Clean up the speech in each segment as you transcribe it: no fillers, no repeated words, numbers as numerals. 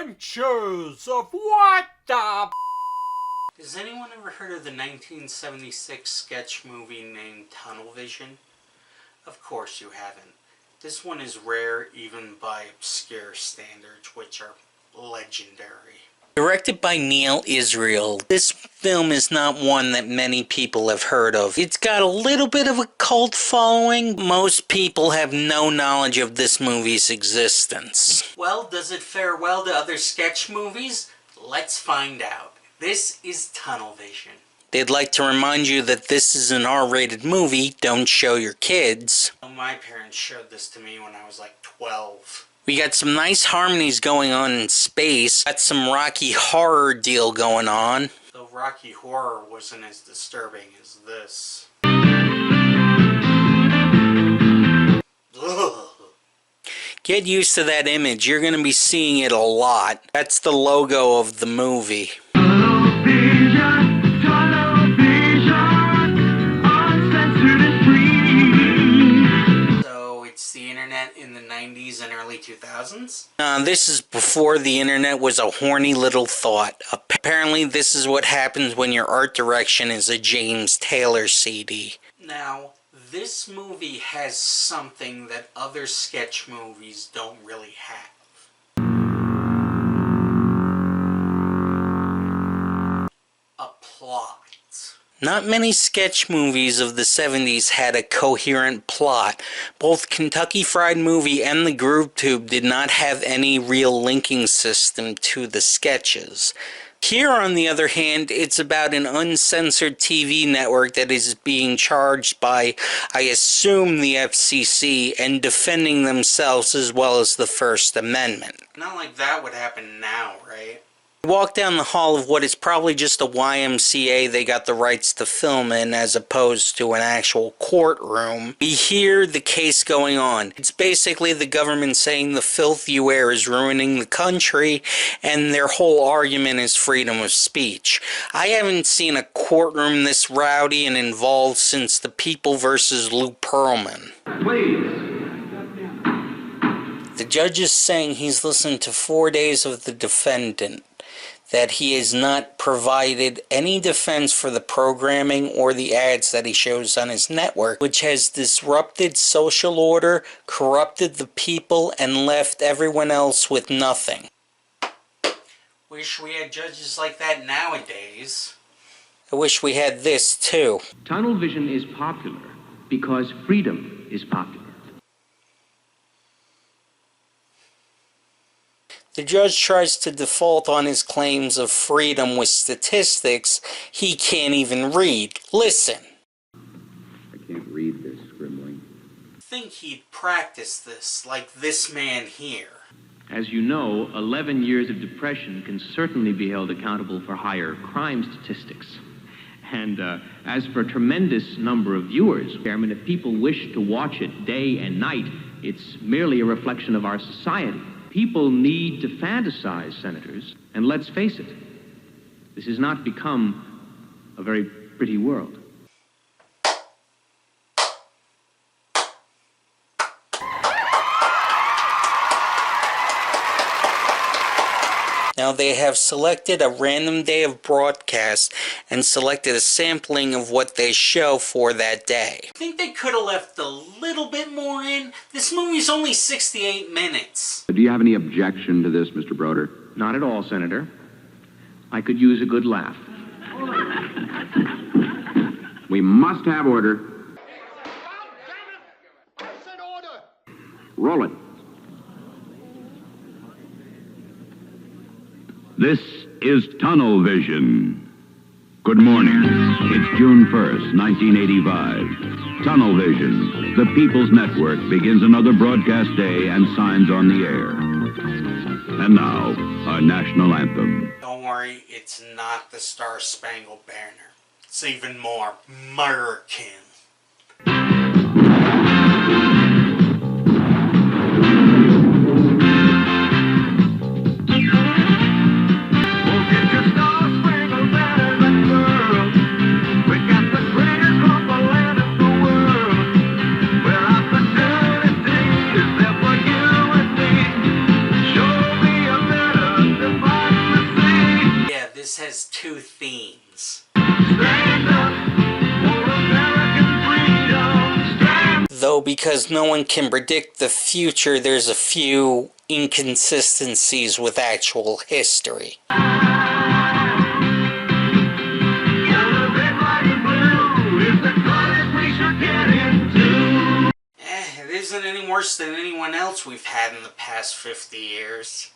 adventures of what the Has anyone ever heard of the 1976 sketch movie named Tunnel Vision? Of course you haven't. This one is rare even by obscure standards, which are legendary. Directed by Neil Israel, this film is not one that many people have heard of. It's got a little bit of a cult following. Most people have no knowledge of this movie's existence. Well, does it fare well to other sketch movies? Let's find out. This is Tunnel Vision. They'd like to remind you that this is an R-rated movie. Don't show your kids. My parents showed this to me when I was like 12. We got some nice harmonies going on in space. Got some Rocky Horror deal going on. Though Rocky Horror wasn't as disturbing as this. Ugh. Get used to that image. You're going to be seeing it a lot. That's the logo of the movie. In the 90s and early 2000s? This is before the internet was a horny little thought. Apparently this is what happens when your art direction is a James Taylor CD. Now, this movie has something that other sketch movies don't really have. A plot. Not many sketch movies of the 70s had a coherent plot. Both Kentucky Fried Movie and The Groove Tube did not have any real linking system to the sketches. Here, on the other hand, it's about an uncensored TV network that is being charged by, I assume, the FCC and defending themselves as well as the First Amendment. Not like that would happen now, right? Walk down the hall of what is probably just a YMCA they got the rights to film in as opposed to an actual courtroom. We hear the case going on. It's basically the government saying the filth you wear is ruining the country, and their whole argument is freedom of speech. I haven't seen a courtroom this rowdy and involved since The People versus Lou Pearlman. Please. The judge is saying he's listened to 4 days of the defendant, that he has not provided any defense for the programming or the ads that he shows on his network, which has disrupted social order, corrupted the people, and left everyone else with nothing. Wish we had judges like that nowadays. I wish we had this too. Tunnel Vision is popular because freedom is popular. The judge tries to default on his claims of freedom with statistics he can't even read. Listen. I can't read this scribbling. Think he'd practice this, like this man here. As you know, 11 years of depression can certainly be held accountable for higher crime statistics. And as for a tremendous number of viewers, Chairman, if people wish to watch it day and night, it's merely a reflection of our society. People need to fantasize, Senators, and let's face it, this has not become a very pretty world. Now they have selected a random day of broadcast and selected a sampling of what they show for that day. I think they could have left a little bit more in. This movie's only 68 minutes. Do you have any objection to this, Mr. Broder? Not at all, Senator. I could use a good laugh. We must have order. Roll it. This is Tunnel Vision. Good morning. It's June 1st, 1985. Tunnel Vision, the People's Network, begins another broadcast day and signs on the air. And now, our national anthem. Don't worry, it's not the Star-Spangled Banner. It's even more American. because no one can predict the future, there's a few inconsistencies with actual history. It isn't any worse than anyone else we've had in the past 50 years.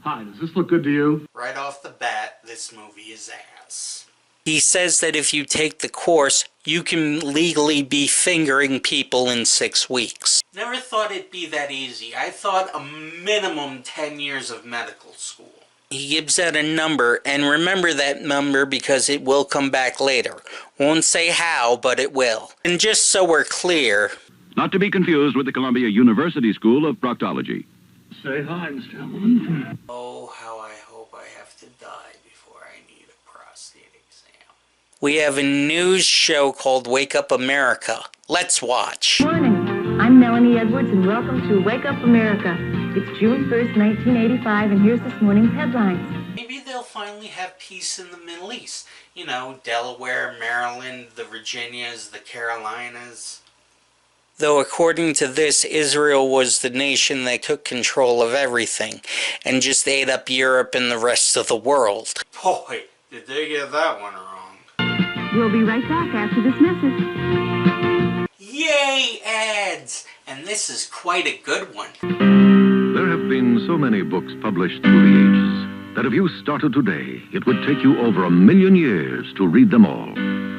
Hi, does this look good to you? Right off the bat, this movie is ass. He says that if you take the course, you can legally be fingering people in 6 weeks. Never thought it'd be that easy. I thought a minimum 10 years of medical school. He gives out a number, and remember that number because it will come back later. Won't say how, but it will. And just so we're clear... Not to be confused with the Columbia University School of Proctology. Say hi, Mr. Hamilton. Oh, how I hope I have to die before I need a prostate exam. We have a news show called Wake Up America. Let's watch. Good morning. I'm Melanie Edwards, and welcome to Wake Up America. It's June 1st, 1985, and here's this morning's headlines. Maybe they'll finally have peace in the Middle East. You know, Delaware, Maryland, the Virginias, the Carolinas. Though according to this, Israel was the nation that took control of everything and just ate up Europe and the rest of the world. Boy, did they get that one wrong. We'll be right back after this message. Yay, ads! And this is quite a good one. There have been so many books published through the ages that if you started today, it would take you over 1,000,000 years to read them all.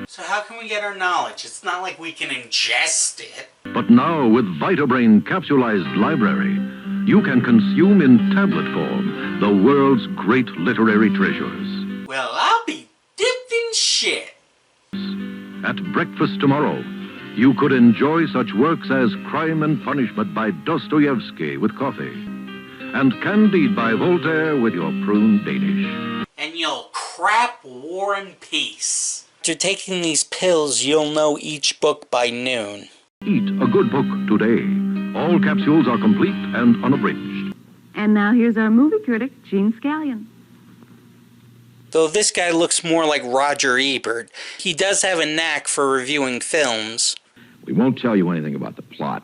So how can we get our knowledge? It's not like we can ingest it. But now, with VitaBrain Capsulized Library, you can consume in tablet form the world's great literary treasures. Well, I'll be dipped in shit. At breakfast tomorrow, you could enjoy such works as Crime and Punishment by Dostoevsky with coffee, and Candide by Voltaire with your prune Danish. And you'll crap War and Peace. After taking these pills, you'll know each book by noon. Eat a good book today. All capsules are complete and unabridged. And now here's our movie critic, Gene Scallion. Though this guy looks more like Roger Ebert, he does have a knack for reviewing films. We won't tell you anything about the plot.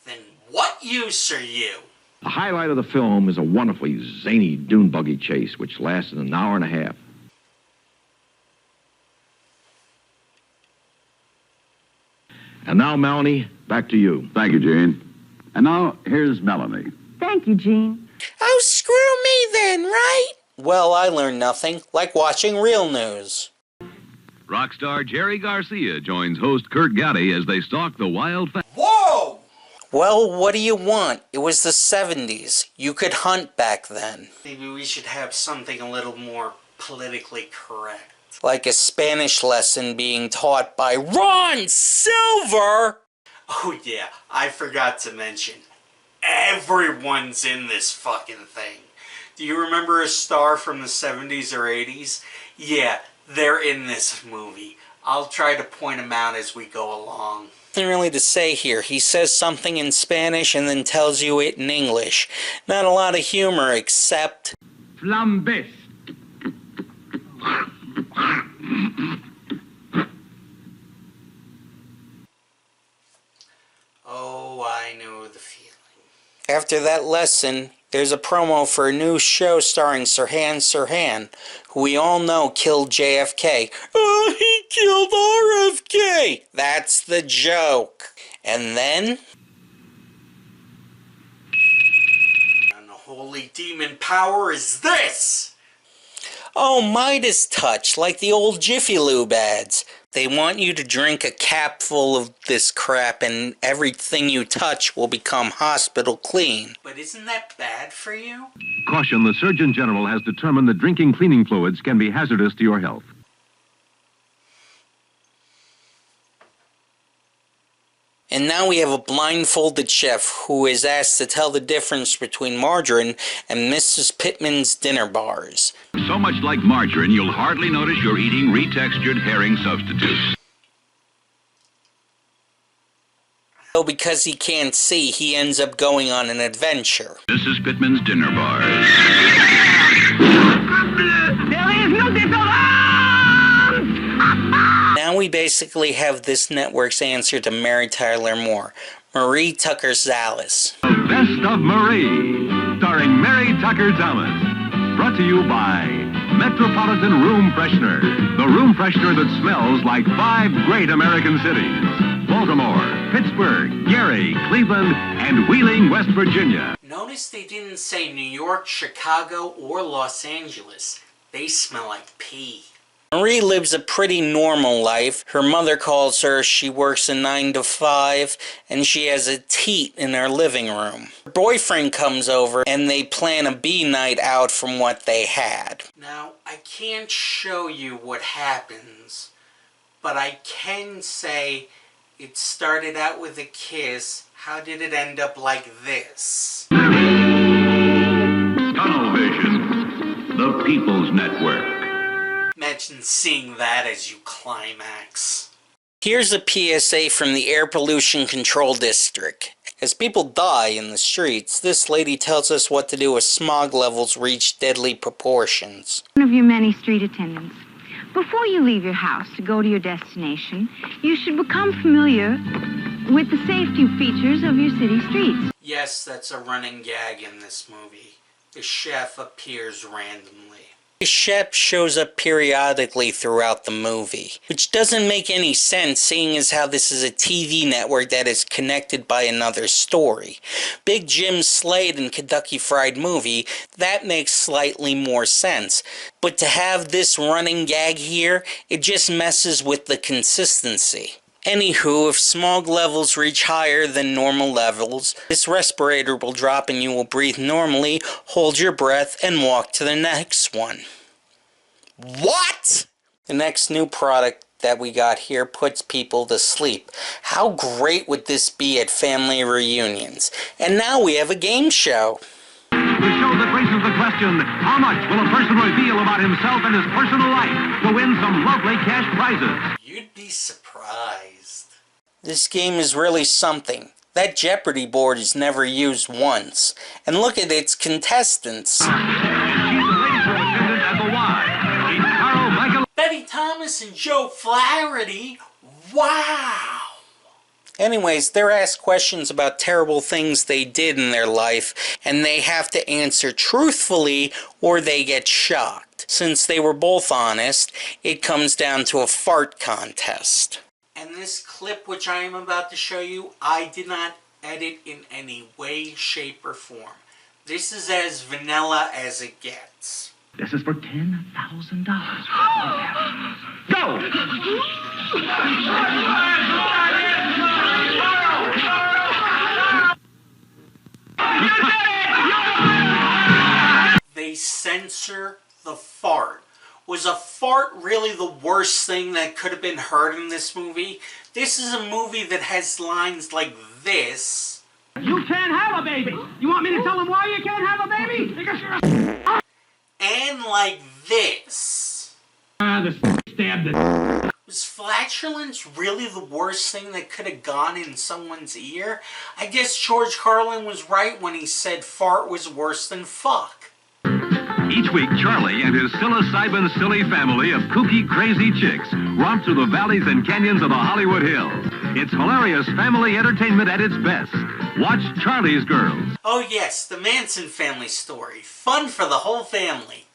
Then what use are you? The highlight of the film is a wonderfully zany dune buggy chase, which lasted an hour and a half. And now, Melanie, back to you. Thank you, Gene. And now, here's Melanie. Thank you, Gene. Oh, screw me then, right? Well, I learned nothing, like watching real news. Rock star Jerry Garcia joins host Kurt Gowdy as they stalk the wild... Whoa! Well, what do you want? It was the 70s. You could hunt back then. Maybe we should have something a little more politically correct. Like a Spanish lesson being taught by Ron Silver! Oh yeah, I forgot to mention. Everyone's in this fucking thing. Do you remember a star from the 70s or 80s? Yeah, they're in this movie. I'll try to point them out as we go along. Nothing really to say here. He says something in Spanish and then tells you it in English. Not a lot of humor except... Flambés. Oh, I know the feeling. After that lesson, there's a promo for a new show starring Sirhan Sirhan, who we all know killed JFK. Oh, he killed RFK! That's the joke. And then... and the holy demon power is this! Oh, Midas touch, like the old Jiffy Lube ads. They want you to drink a cap full of this crap and everything you touch will become hospital clean. But isn't that bad for you? Caution, the Surgeon General has determined that drinking cleaning fluids can be hazardous to your health. And now we have a blindfolded chef who is asked to tell the difference between margarine and Mrs. Pittman's dinner bars. So much like margarine, you'll hardly notice you're eating retextured herring substitutes. So because he can't see, he ends up going on an adventure. Mrs. Pittman's dinner bars. Now Now we basically have this network's answer to Mary Tyler Moore, Marie Tucker Zallis. The Best of Marie, starring Mary Tucker Zallis. Brought to you by Metropolitan Room Freshener, the room freshener that smells like 5 great American cities: Baltimore, Pittsburgh, Gary, Cleveland, and Wheeling, West Virginia. Notice they didn't say New York, Chicago, or Los Angeles. They smell like pee. Marie lives a pretty normal life. Her mother calls her, she works a 9 to 5, and she has a teat in her living room. Her boyfriend comes over, and they plan a bee night out from what they had. Now, I can't show you what happens, but I can say it started out with a kiss. How did it end up like this? Tunnel Vision, the People's Network. Imagine seeing that as you climax. Here's a PSA from the Air Pollution Control District. As people die in the streets, this lady tells us what to do as smog levels reach deadly proportions. One of your many street attendants. Before you leave your house to go to your destination, you should become familiar with the safety features of your city streets. Yes, that's a running gag in this movie. The chef appears randomly. The chef shows up periodically throughout the movie, which doesn't make any sense seeing as how this is a TV network that is connected by another story. Big Jim Slade and Kentucky Fried Movie, that makes slightly more sense. But to have this running gag here, it just messes with the consistency. Anywho, if smog levels reach higher than normal levels, this respirator will drop and you will breathe normally, hold your breath, and walk to the next one. What? The next new product that we got here puts people to sleep. How great would this be at family reunions? And now we have a game show. The show that raises the question, how much will a person reveal about himself and his personal life to win some lovely cash prizes? You'd be surprised. This game is really something. That Jeopardy board is never used once. And look at its contestants. She's the ladies' room attendant at the Y. She's Carol Michael. Betty Thomas and Joe Flaherty. Wow! Anyways, they're asked questions about terrible things they did in their life, and they have to answer truthfully or they get shocked. Since they were both honest, it comes down to a fart contest. And this clip which I am about to show you, I did not edit in any way, shape, or form. This is as vanilla as it gets. This is for $10,000. Go! They censor the fart. Was a fart really the worst thing that could have been heard in this movie? This is a movie that has lines like this. You can't have a baby! You want me to tell them why you can't have a baby? Because you're a... And like this. The stabbed it. Was flatulence really the worst thing that could have gone in someone's ear? I guess George Carlin was right when he said fart was worse than fuck. Each week, Charlie and his psilocybin silly family of kooky, crazy chicks romp through the valleys and canyons of the Hollywood Hills. It's hilarious family entertainment at its best. Watch Charlie's Girls. Oh yes, the Manson family story. Fun for the whole family.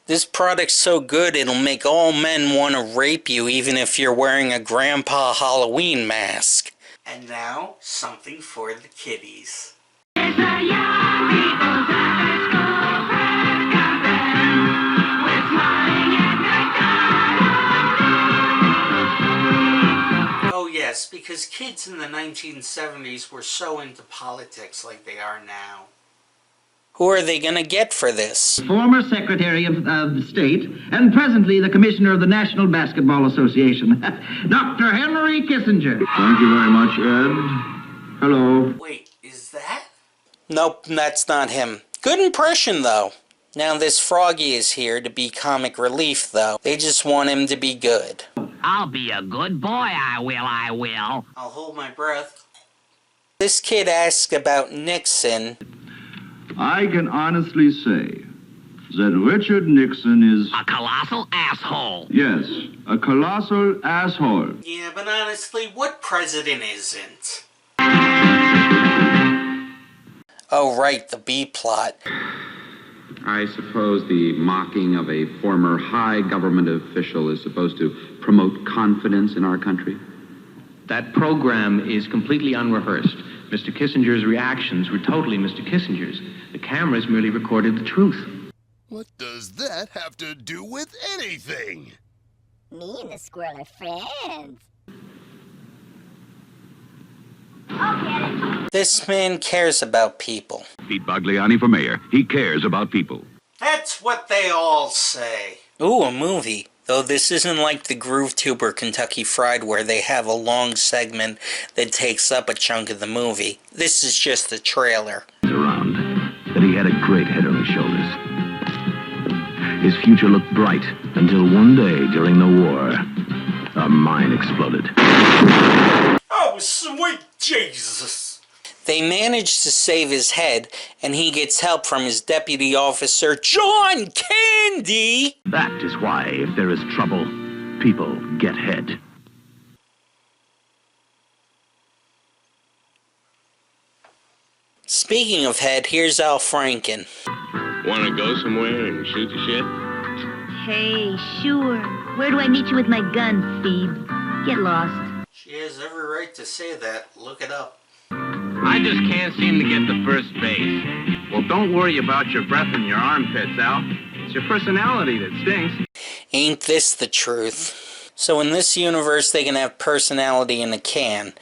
This product's so good it'll make all men want to rape you even if you're wearing a grandpa Halloween mask. And now, something for the kiddies. It's a young people's after school press conference with Smiling and McDonald. Oh yes, because kids in the 1970s were so into politics like they are now. Who are they going to get for this? Former Secretary of State and presently the Commissioner of the National Basketball Association, Dr. Henry Kissinger. Thank you very much, Ed. Hello. Wait, is that? Nope, that's not him. Good impression, though. Now this Froggy is here to be comic relief, though. They just want him to be good. I'll be a good boy, I will. I'll hold my breath. This kid asked about Nixon. I can honestly say, that Richard Nixon is... A colossal asshole. Yes, a colossal asshole. Yeah, but honestly, what president isn't? Oh, right, the B plot. I suppose the mocking of a former high government official is supposed to promote confidence in our country? That program is completely unrehearsed. Mr. Kissinger's reactions were totally Mr. Kissinger's. The cameras merely recorded the truth. What does that have to do with anything? Me and the squirrel are friends. This man cares about people. Pete Bagliani for mayor. He cares about people. That's what they all say. Ooh, a movie. Though this isn't like the Groove Tube or Kentucky Fried where they have a long segment that takes up a chunk of the movie. This is just the trailer. Around, that he had a great head on his shoulders. His future looked bright until one day during the war, a mine exploded. Oh, sweet Jesus! They manage to save his head, and he gets help from his deputy officer, John Candy! That is why, if there is trouble, people get head. Speaking of head, here's Al Franken. Wanna go somewhere and shoot the shit? Hey, sure. Where do I meet you with my gun, Phoebe? Get lost. She has every right to say that. Look it up. I just can't seem to get to first base. Well, don't worry about your breath in your armpits, Al. It's your personality that stinks. Ain't this the truth? So in this universe, they can have personality in a can.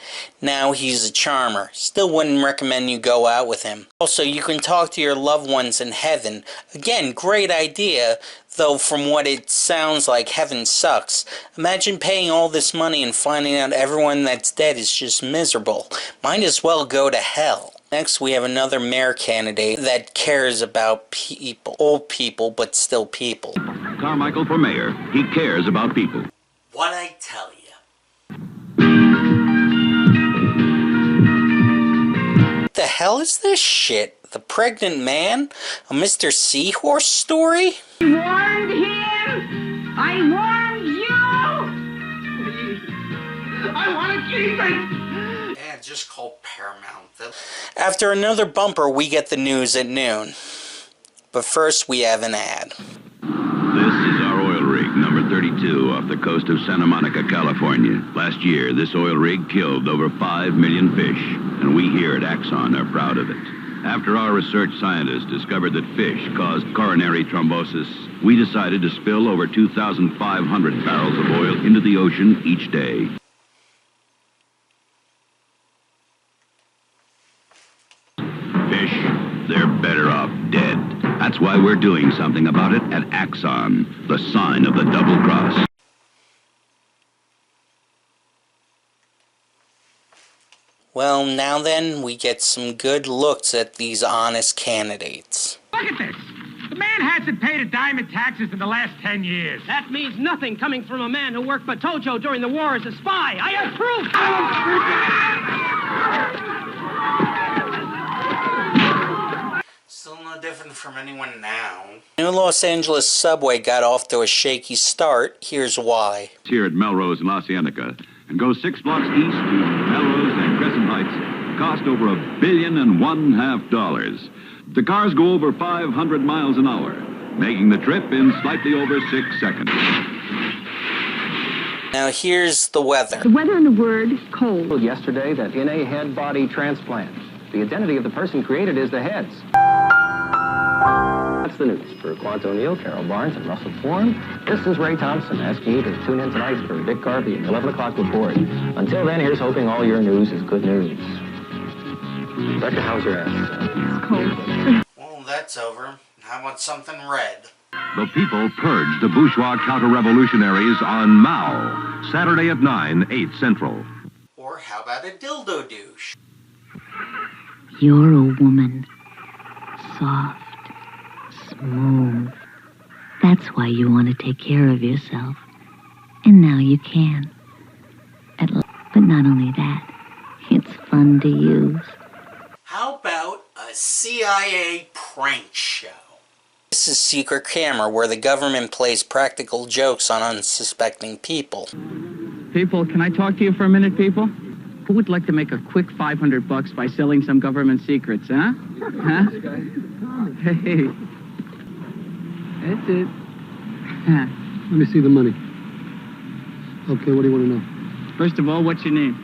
Now he's a charmer. Still wouldn't recommend you go out with him. Also, you can talk to your loved ones in heaven. Again, great idea, though from what it sounds like, heaven sucks. Imagine paying all this money and finding out everyone that's dead is just miserable. Might as well go to hell. Next, we have another mayor candidate that cares about people. Old people, but still people. Carmichael for mayor. He cares about people. What I tell you. What the hell is this shit? The pregnant man? A Mr. Seahorse story? I warned him! I warned you! I want to keep it! Yeah, just call Paramount. After another bumper, we get the news at noon. But first, we have an ad. This is our oil rig, number 32, off the coast of Santa Monica, California. Last year, this oil rig killed over 5 million fish, and we here at Axon are proud of it. After our research scientists discovered that fish caused coronary thrombosis, we decided to spill over 2,500 barrels of oil into the ocean each day. Fish, they're better off dead. That's why we're doing something about it at Axon, the sign of the double cross. Well, now then, we get some good looks at these honest candidates. Look at this. The man hasn't paid a dime in taxes in the last 10 years. That means nothing coming from a man who worked for Tojo during the war as a spy. I have proof! Still no different from anyone now. New Los Angeles subway got off to a shaky start. Here's why. Here at Melrose and La Cienega, and go 6 blocks east to Melrose and Crescent Heights, cost over $1.5 billion. The cars go over 500 miles an hour, making the trip in slightly over 6 seconds. Now here's the weather. The weather in the word cold. Yesterday that in a head body transplant, the identity of the person created is the heads. That's the news. For Quant O'Neill, Carol Barnes, and Russell Foran, this is Ray Thompson asking you to tune in tonight for Dick Garvey and the 11 o'clock report. Until then, here's hoping all your news is good news. Rebecca, how's your ass? It's cold. Well, that's over. How about something red? The people purge the bourgeois counter-revolutionaries on Mao, Saturday at 9, 8 Central. Or how about a dildo douche? You're a woman. Soft. Smooth. That's why you want to take care of yourself. And now you can. But not only that, it's fun to use. How about a CIA prank show? This is Secret Camera, where the government plays practical jokes on unsuspecting people. People, can I talk to you for a minute, people? Who would like to make a quick $500 by selling some government secrets, huh? Huh? Hey. That's it. Let me see the money. Okay, what do you want to know? First of all, what's your name?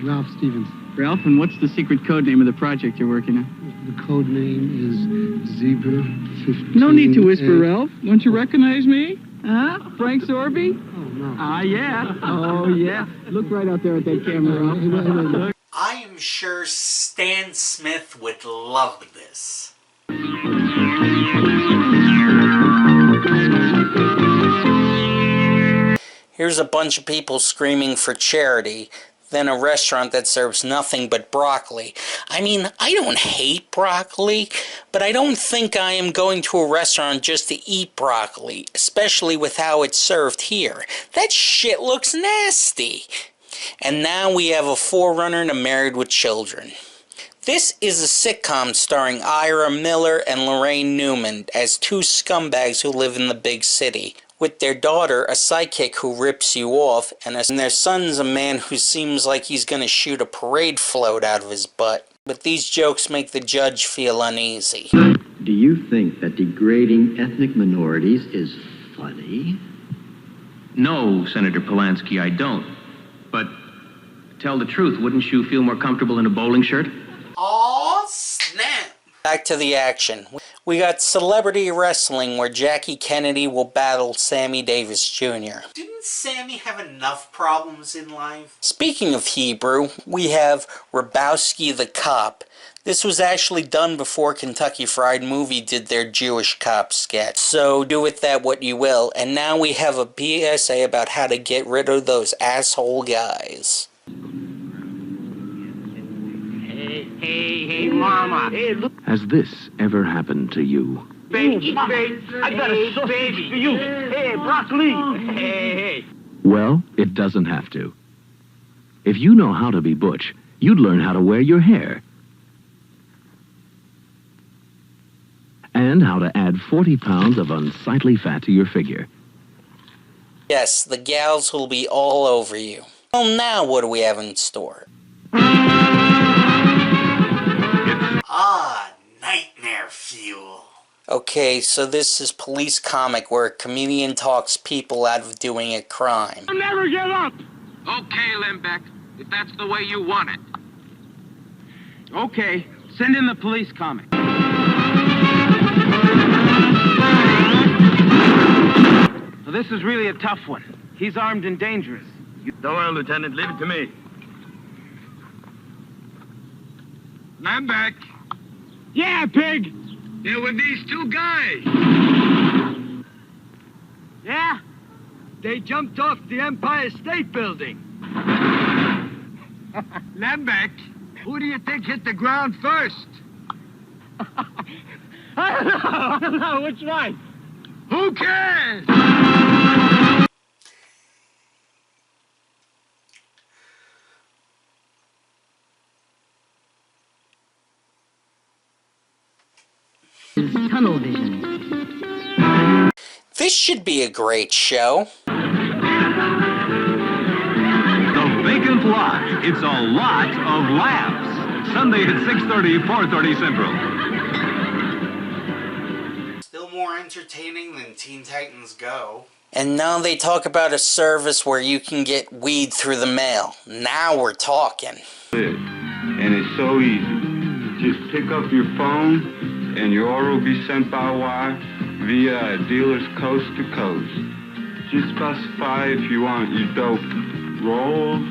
Ralph Stevens. Ralph, and what's the secret code name of the project you're working on? The code name is Zebra 15. No need to whisper, Ralph. Don't you recognize me? Huh? Frank Sorby? Oh, no. Ah, yeah. Oh, yeah. Look right out there at that camera, Ralph. I am sure Stan Smith would love this. Here's a bunch of people screaming for charity, then a restaurant that serves nothing but broccoli. I mean, I don't hate broccoli, but I don't think I am going to a restaurant just to eat broccoli, especially with how it's served here. That shit looks nasty. And now we have a forerunner to Married with Children. This is a sitcom starring Ira Miller and Lorraine Newman as two scumbags who live in the big city, with their daughter, a sidekick who rips you off, and their son's a man who seems like he's going to shoot a parade float out of his butt. But these jokes make the judge feel uneasy. Do you think that degrading ethnic minorities is funny? No, Senator Polanski, I don't. But tell the truth, wouldn't you feel more comfortable in a bowling shirt? Aw, snap! Back to the action. We got Celebrity Wrestling, where Jackie Kennedy will battle Sammy Davis Jr. Didn't Sammy have enough problems in life? Speaking of Hebrew, we have Rabowski the Cop. This was actually done before Kentucky Fried Movie did their Jewish cop sketch. So do with that what you will. And now we have a PSA about how to get rid of those asshole guys. Hey, Mama. Hey, look. Has this ever happened to you? Baby, I got a sausage for you. Hey, broccoli. Hey. Well, it doesn't have to. If you know how to be butch, you'd learn how to wear your hair. And how to add 40 pounds of unsightly fat to your figure. Yes, the gals will be all over you. Well, now what do we have in store? Ah, nightmare fuel. Okay, so this is Police Comic, where a comedian talks people out of doing a crime. I'll never give up. Okay, Lembeck, if that's the way you want it. Okay, send in the police comic. Well, this is really a tough one. He's armed and dangerous. Don't worry, Lieutenant. Leave it to me. Lembeck. Yeah, pig. There were these two guys. Yeah? They jumped off the Empire State Building. Lembeck. Who do you think hit the ground first? I don't know. Which one? Who cares? Tunnel vision. This should be a great show. The Vacant Lot. It's a lot of laughs. Sunday at 6:30, 4:30 Central. Still more entertaining than Teen Titans Go. And now they talk about a service where you can get weed through the mail. Now we're talking. And it's so easy. Just pick up your phone and your order will be sent by wire via a dealer's coast to coast. Just specify if you want your dope rolled,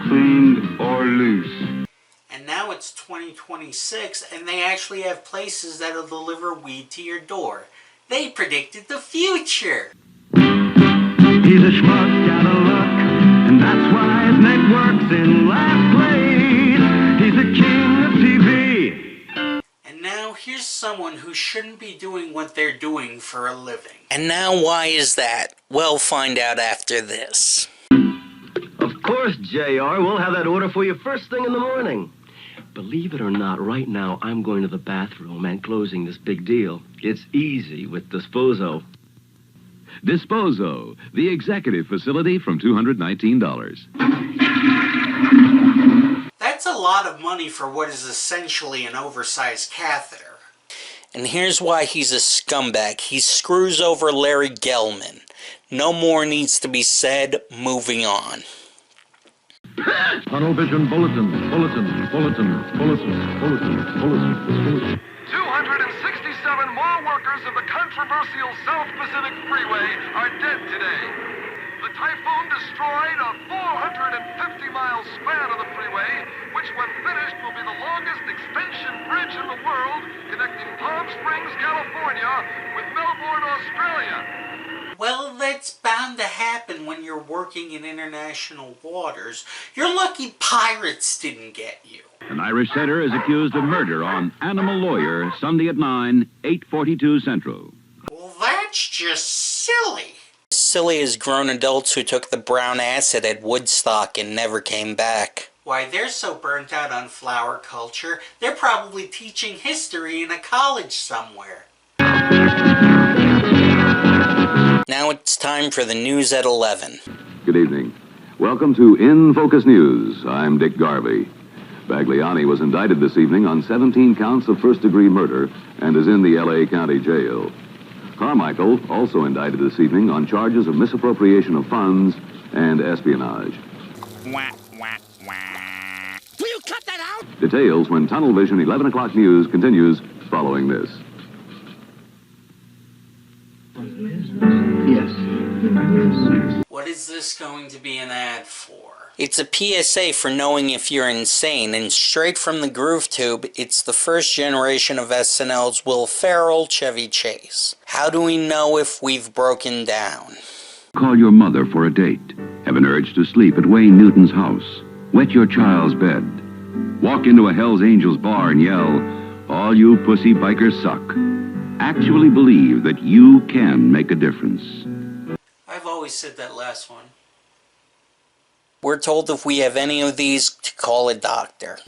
cleaned, or loose. And now it's 2026 and they actually have places that'll deliver weed to your door. They predicted the future. He's a schmuck, got a look, and that's why his network's in last place. He's the king of TV. And now here's someone who shouldn't be doing what they're doing for a living. And now why is that? We'll find out after this. Of course, JR. We'll have that order for you first thing in the morning. Believe it or not, right now I'm going to the bathroom and closing this big deal. It's easy with Disposo. Disposo, the executive facility from $219. That's a lot of money for what is essentially an oversized catheter. And here's why he's a scumbag. He screws over Larry Gelman. No more needs to be said. Moving on. Tunnel Vision Bulletin, Bulletin, Bulletin, Bulletin, Bulletin, Bulletin. 267 more workers of the controversial South Pacific Freeway are dead today. The typhoon destroyed a 450-mile span of the freeway, which when finished will be the longest extension bridge in the world connecting Palm Springs, California with Melbourne, Australia. Well, that's bound to happen when you're working in international waters. You're lucky pirates didn't get you. An Irish setter is accused of murder on Animal Lawyer, Sunday at 9, 8:42 Central. Well, that's just silly. Silly as grown adults who took the brown acid at Woodstock and never came back. Why, they're so burnt out on flower culture, they're probably teaching history in a college somewhere. Now it's time for the news at 11. Good evening. Welcome to In Focus News. I'm Dick Garvey. Bagliani was indicted this evening on 17 counts of first-degree murder and is in the L.A. County Jail. Carmichael, also indicted this evening on charges of misappropriation of funds and espionage. Wah, wah, wah. Will you cut that out? Details when Tunnel Vision 11 o'clock news continues following this. Yes. What is this going to be an ad for? It's a PSA for knowing if you're insane, and straight from the Groove Tube, it's the first generation of SNL's Will Ferrell, Chevy Chase. How do we know if we've broken down? Call your mother for a date. Have an urge to sleep at Wayne Newton's house. Wet your child's bed. Walk into a Hell's Angels bar and yell, "All you pussy bikers suck." Actually believe that you can make a difference. I've always said that last one. We're told if we have any of these to call a doctor.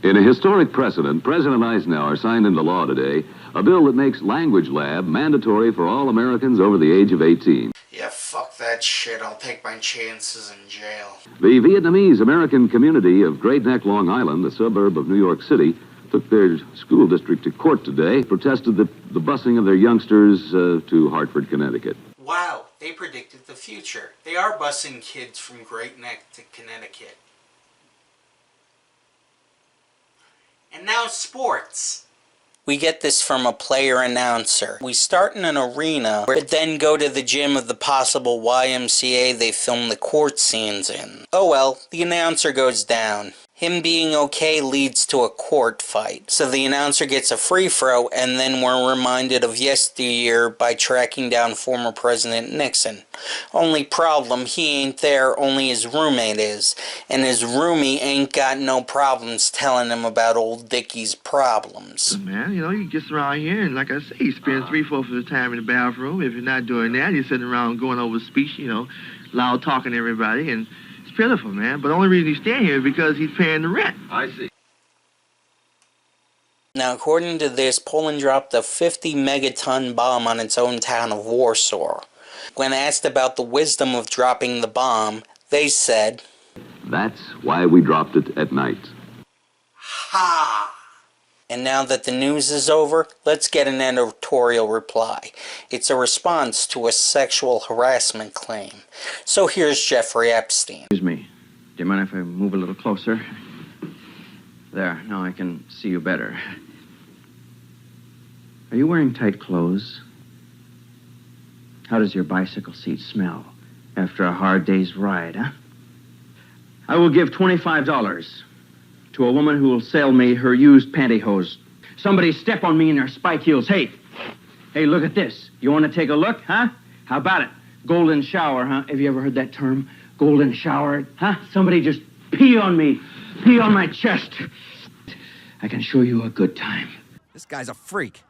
In a historic precedent, President Eisenhower signed into law today a bill that makes Language Lab mandatory for all Americans over the age of 18. Yeah, fuck that shit. I'll take my chances in jail. The Vietnamese American community of Great Neck, Long Island, a suburb of New York City, took their school district to court today, protested the busing of their youngsters to Hartford, Connecticut. Wow, they predicted the future. They are busing kids from Great Neck to Connecticut. And now sports. We get this from a player announcer. We start in an arena, but then go to the gym of the possible YMCA they filmed the court scenes in. Oh well, the announcer goes down. Him being okay leads to a court fight. So the announcer gets a free throw, and then we're reminded of yesteryear by tracking down former President Nixon. Only problem, he ain't there, only his roommate is. And his roomie ain't got no problems telling him about old Dickie's problems. Man, you know, you get around here, and like I say, you spend 3/4 of the time in the bathroom. If you're not doing that, you're sitting around going over speech, you know, loud talking to everybody, and it's pitiful, man. But the only reason he's staying here is because he's paying the rent. I see. Now, according to this, Poland dropped a 50-megaton bomb on its own town of Warsaw. When asked about the wisdom of dropping the bomb, they said, "That's why we dropped it at night." Ha! And now that the news is over, let's get an editorial reply. It's a response to a sexual harassment claim. So here's Jeffrey Epstein. Excuse me. Do you mind if I move a little closer? There, now I can see you better. Are you wearing tight clothes? How does your bicycle seat smell after a hard day's ride, huh? I will give $25 to a woman who will sell me her used pantyhose. Somebody step on me in their spike heels. Hey, look at this. You want to take a look, huh? How about it? Golden shower, huh? Have you ever heard that term? Golden shower, huh? Somebody just pee on me. Pee on my chest. I can show you a good time. This guy's a freak.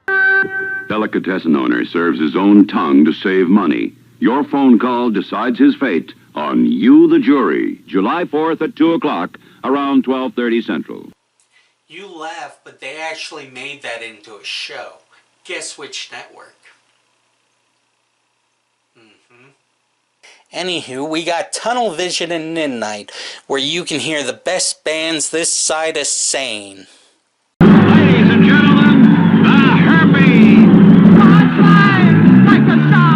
Delicatessen owner serves his own tongue to save money. Your phone call decides his fate on You the Jury, July 4th at 2 o'clock, around 12:30 Central. You laugh, but they actually made that into a show. Guess which network? Anywho, we got Tunnel Vision and Midnight, where you can hear the best bands this side of sane. Ladies and gentlemen, the Herpes! Like a star,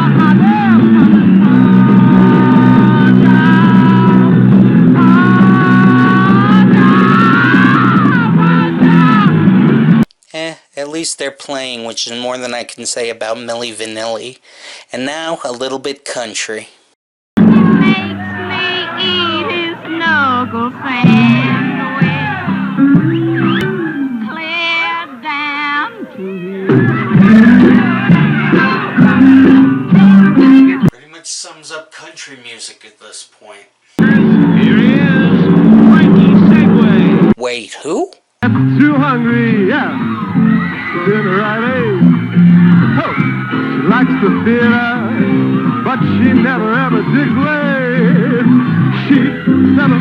At least they're playing, which is more than I can say about Milli Vanilli. And now, a little bit country. Snuggle sandwich, clear down to Pretty much sums up country music at this point. Here he is, Frankie Segway. Wait, who? Too hungry, yeah. She's in the right age. Oh, she likes the theater, but she never ever digs way. She never.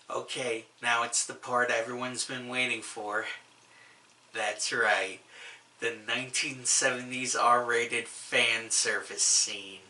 Okay, now it's the part everyone's been waiting for. That's right, the 1970s R-rated fan service scene.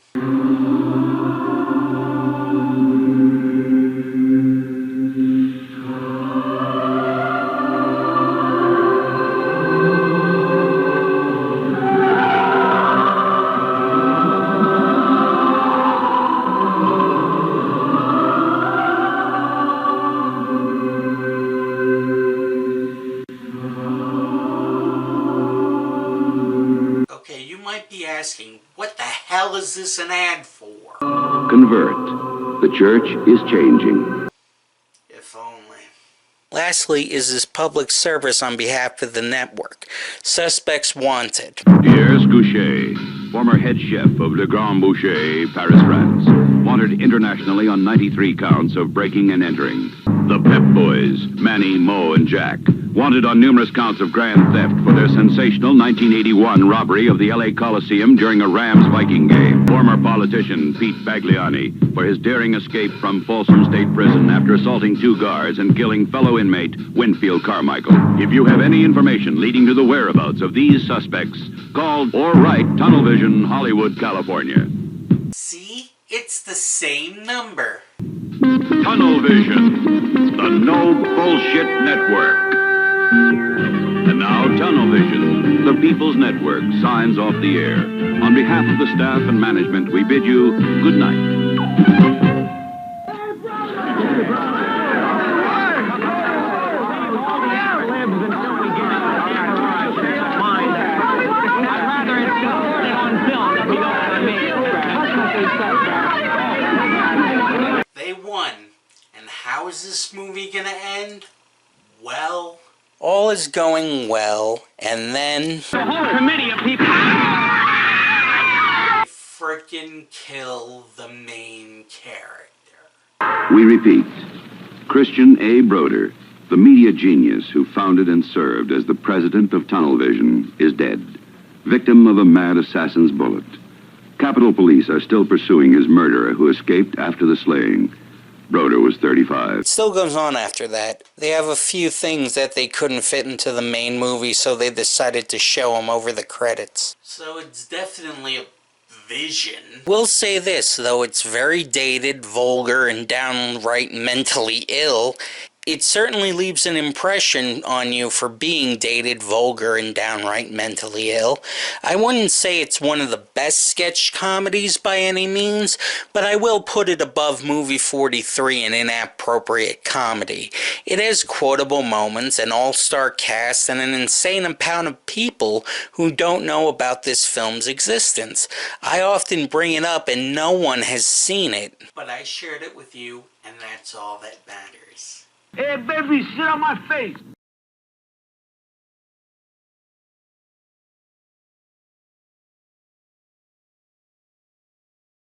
Okay, you might be asking, what the hell is this an ad for? Convert. The church is changing. If only. Lastly is this public service on behalf of the network. Suspects wanted. Pierre Goucher, former head chef of Le Grand Boucher, Paris, France. Wanted internationally on 93 counts of breaking and entering. The Pep Boys, Manny, Mo, and Jack. Wanted on numerous counts of grand theft for their sensational 1981 robbery of the LA Coliseum during a Rams-Viking game. Former politician Pete Bagliani for his daring escape from Folsom State Prison after assaulting 2 guards and killing fellow inmate Winfield Carmichael. If you have any information leading to the whereabouts of these suspects, call or write Tunnel Vision, Hollywood, California. See? It's the same number. Tunnel Vision, the no bullshit network. And now Tunnel Vision, the People's Network, signs off the air. On behalf of the staff and management, we bid you good night. They won. And how is this movie gonna end? Well, all is going well, and then the whole committee of people frickin' kill the main character. We repeat, Christian A. Broder, the media genius who founded and served as the president of Tunnel Vision, is dead, victim of a mad assassin's bullet. Capitol Police are still pursuing his murderer who escaped after the slaying. Broder was 35. It still goes on after that. They have a few things that they couldn't fit into the main movie, so they decided to show them over the credits. So it's definitely a vision. We'll say this, though it's very dated, vulgar, and downright mentally ill, it certainly leaves an impression on you for being dated, vulgar, and downright mentally ill. I wouldn't say it's one of the best sketch comedies by any means, but I will put it above Movie 43 in inappropriate comedy. It has quotable moments, an all-star cast, and an insane amount of people who don't know about this film's existence. I often bring it up and no one has seen it. But I shared it with you, and that's all that matters. Hey, baby, sit on my face.